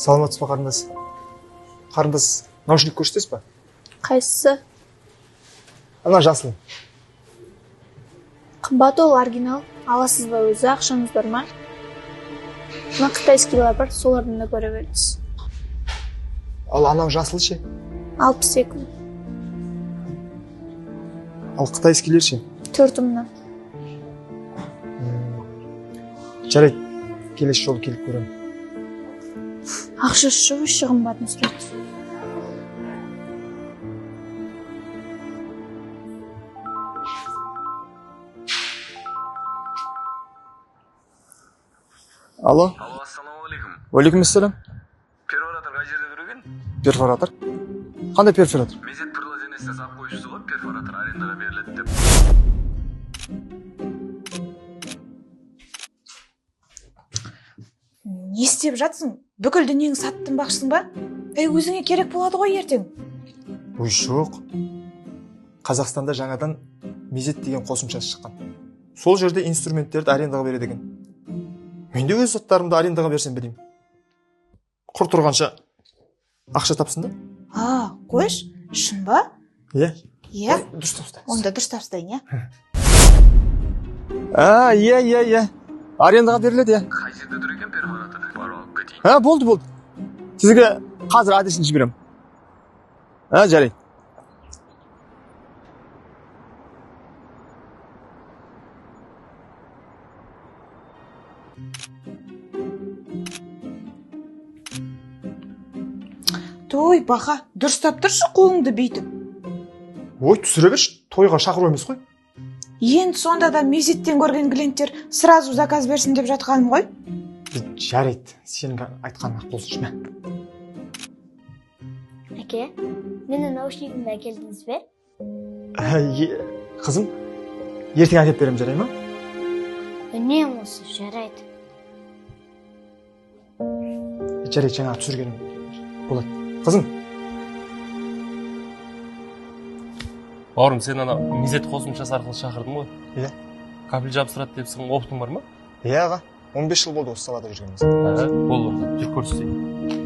Саламатсыз ба, қарындас? Қарындас, наушник көрсетесіз ба? Қайсысы? Ана жасыл. Қымбат, ол оригинал. Аласыз ба өзі, ақшаңыз бар ма? Мына қытайскийлер бар, солардан да көре бересіз. Ал анау жасыл ше? 62. Ал қытайскийлер ше? 4 мыңнан. Жарайды, келесі жолы келіп көремін. Ақшасы жоқ, еш қымбатын сұрайды. Алло, ассалаумағалейкум. уалейкумассалам. Перфоратор қай жерде тұр екен? Перфоратор? Қандай перфоратор? Мезет приложениесіне сап қойшысы ғой, перфоратор арендаға беріледі деп. Не істеп жатсың? Бүкіл дүниеңді саттың бақшысың ба? Өзіңе керек болады ғой ертең. Ой, жоқ. Қазақстанда жаңадан мезет деген қосымшасы шыққан. Сол жерде инструменттерді арендаға береді екен. Мен де өз заттарымды арендаға берсем білеймін. Құр тұрғанша ақша тапсын да? Қойш, шын ба? Иә. Иә. Дұрыс тапсырайын. Онда дұрыс тапсырайын, иә? Иә. Арендаға беріледі, иә. Қай жерде тұр екен перфоратор? Барып алып кетейін. Болды. Сізге қазір адресін жіберемін. Жарайды. Той, бақа, дұрыстап тұршы қолыңды бүйтіп. Ой, түсіре берші, тойға шақыру емес қой. Енді сонда да мезеттен көрген клиенттер сразу заказ берсін деп жатқаным ғой. Жарайды, сенің айтқаның ақ болсыншы мә. Әке, мені наушнигімді әкелдіңіз бе? Қызым, ертең әкеп берем, жарай ма? Үнем осы, жарайды. Жарайды, жаңа түсіргенім болады. Қызым. Бауырым, сен ана мезет қосымшасы арқылы шақырдың ғой? Иә. Кабель жабыстырады депсің, опытың бар ма? Иә аға, 15 жыл болды осы салада жүргеніміз. Болды, жүр көрсетейін.